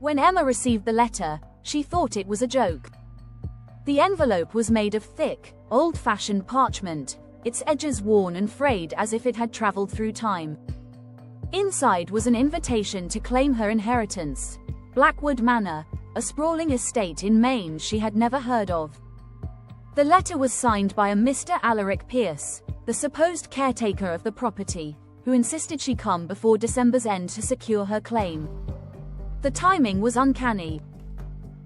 When Emma received the letter, she thought it was a joke. The envelope was made of thick, old-fashioned parchment, its edges worn and frayed as if it had traveled through time. Inside was an invitation to claim her inheritance, Blackwood Manor, a sprawling estate in Maine she had never heard of. The letter was signed by a Mr. Alaric Pierce, the supposed caretaker of the property, who insisted she come before December's end to secure her claim. The timing was uncanny.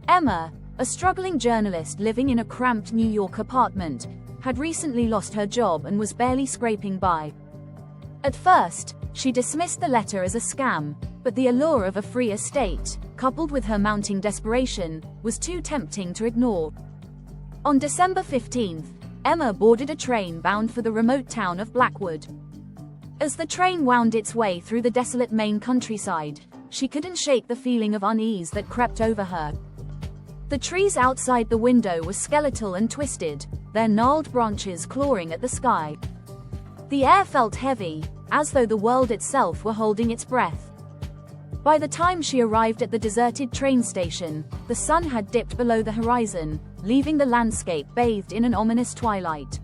Emma, a struggling journalist living in a cramped New York apartment, had recently lost her job and was barely scraping by. At first, she dismissed the letter as a scam, but the allure of a free estate, coupled with her mounting desperation, was too tempting to ignore. On December 15th, Emma boarded a train bound for the remote town of Blackwood. As the train wound its way through the desolate Maine countryside, she couldn't shake the feeling of unease that crept over her. The trees outside the window were skeletal and twisted, their gnarled branches clawing at the sky. The air felt heavy, as though the world itself were holding its breath. By the time she arrived at the deserted train station, the sun had dipped below the horizon, leaving the landscape bathed in an ominous twilight.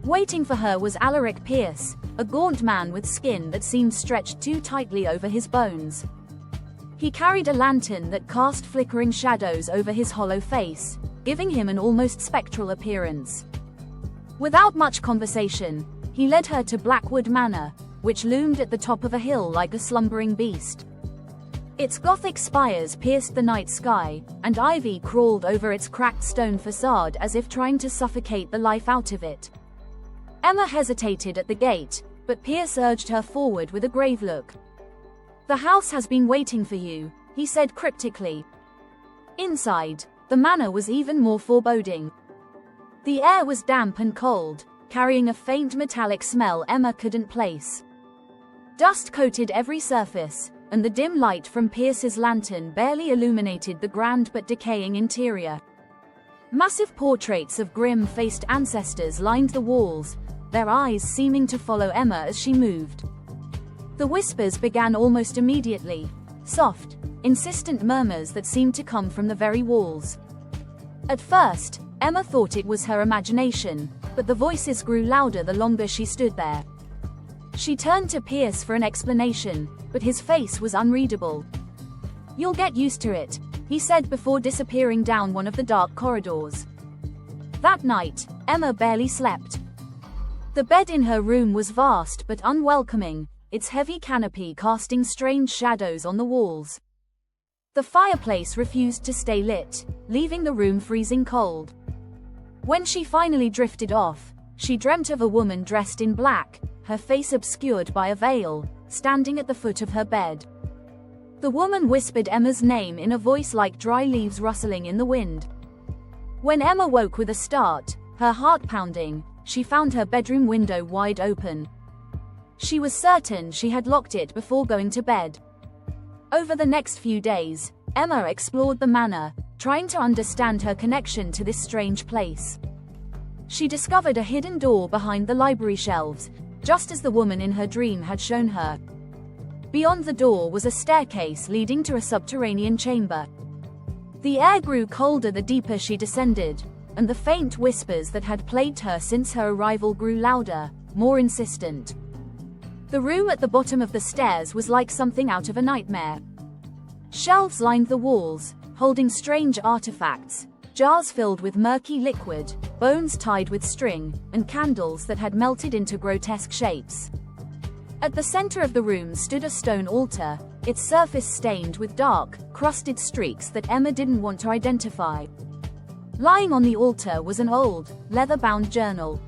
Waiting for her was Alaric Pierce, a gaunt man with skin that seemed stretched too tightly over his bones. He carried a lantern that cast flickering shadows over his hollow face, giving him an almost spectral appearance. Without much conversation, he led her to Blackwood Manor, which loomed at the top of a hill like a slumbering beast. Its Gothic spires pierced the night sky, and ivy crawled over its cracked stone facade as if trying to suffocate the life out of it. Emma hesitated at the gate, but Pierce urged her forward with a grave look. "The house has been waiting for you," he said cryptically. Inside, the manor was even more foreboding. The air was damp and cold, carrying a faint metallic smell Emma couldn't place. Dust coated every surface, and the dim light from Pierce's lantern barely illuminated the grand but decaying interior. Massive portraits of grim-faced ancestors lined the walls, their eyes seeming to follow Emma as she moved. The whispers began almost immediately, soft, insistent murmurs that seemed to come from the very walls. At first, Emma thought it was her imagination, but the voices grew louder the longer she stood there. She turned to Pierce for an explanation, but his face was unreadable. "You'll get used to it," he said before disappearing down one of the dark corridors. That night, Emma barely slept. The bed in her room was vast but unwelcoming, its heavy canopy casting strange shadows on the walls. The fireplace refused to stay lit, leaving the room freezing cold. When she finally drifted off, she dreamt of a woman dressed in black, her face obscured by a veil, standing at the foot of her bed. The woman whispered Emma's name in a voice like dry leaves rustling in the wind. When Emma woke with a start, her heart pounding, she found her bedroom window wide open. She was certain she had locked it before going to bed. Over the next few days, Emma explored the manor, trying to understand her connection to this strange place. She discovered a hidden door behind the library shelves, just as the woman in her dream had shown her. Beyond the door was a staircase leading to a subterranean chamber. The air grew colder the deeper she descended, and the faint whispers that had plagued her since her arrival grew louder, more insistent. The room at the bottom of the stairs was like something out of a nightmare. Shelves lined the walls, holding strange artifacts, jars filled with murky liquid, bones tied with string, and candles that had melted into grotesque shapes. At the center of the room stood a stone altar, its surface stained with dark, crusted streaks that Emma didn't want to identify. Lying on the altar was an old, leather-bound journal.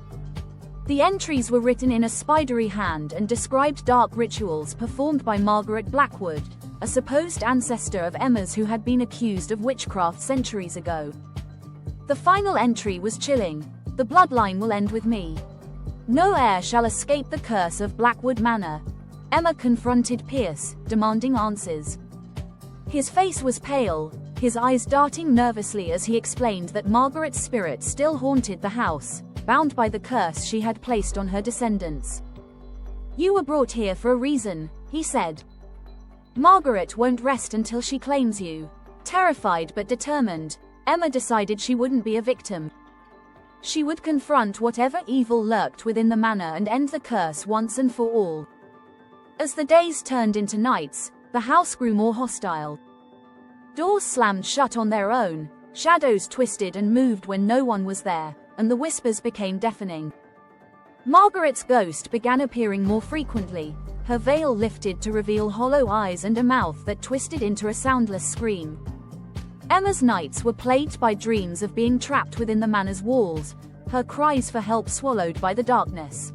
The entries were written in a spidery hand and described dark rituals performed by Margaret Blackwood, a supposed ancestor of Emma's who had been accused of witchcraft centuries ago. The final entry was chilling. "The bloodline will end with me. No heir shall escape the curse of Blackwood Manor." Emma confronted Pierce, demanding answers. His face was pale, his eyes darting nervously as he explained that Margaret's spirit still haunted the house, bound by the curse she had placed on her descendants. "You were brought here for a reason," he said. Margaret won't rest until she claims you. Terrified but determined, Emma decided she wouldn't be a victim. She would confront whatever evil lurked within the manor and end the curse once and for all. As the days turned into nights, the house grew more hostile. Doors slammed shut on their own, shadows twisted and moved when no one was there, and the whispers became deafening. Margaret's ghost began appearing more frequently, her veil lifted to reveal hollow eyes and a mouth that twisted into a soundless scream. Emma's nights were plagued by dreams of being trapped within the manor's walls, her cries for help swallowed by the darkness.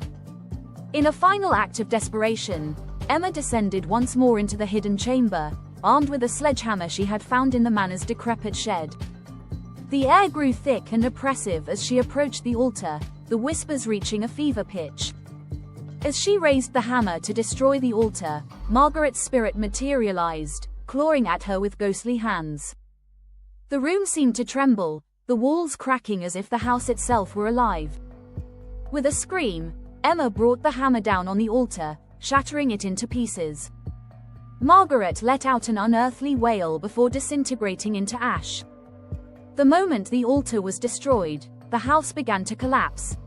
In a final act of desperation, Emma descended once more into the hidden chamber, armed with a sledgehammer she had found in the manor's decrepit shed. The air grew thick and oppressive as she approached the altar, the whispers reaching a fever pitch. As she raised the hammer to destroy the altar, Margaret's spirit materialized, clawing at her with ghostly hands. The room seemed to tremble, the walls cracking as if the house itself were alive. With a scream, Emma brought the hammer down on the altar, shattering it into pieces. Margaret let out an unearthly wail before disintegrating into ash. The moment the altar was destroyed, the house began to collapse.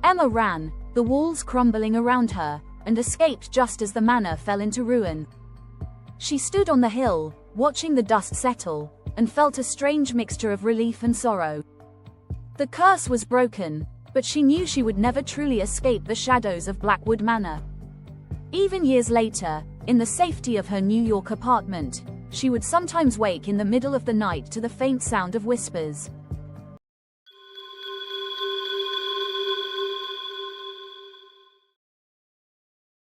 Emma ran, the walls crumbling around her, and escaped just as the manor fell into ruin. She stood on the hill, watching the dust settle, and felt a strange mixture of relief and sorrow. The curse was broken, but she knew she would never truly escape the shadows of Blackwood Manor. Even years later, in the safety of her New York apartment, she would sometimes wake in the middle of the night to the faint sound of whispers.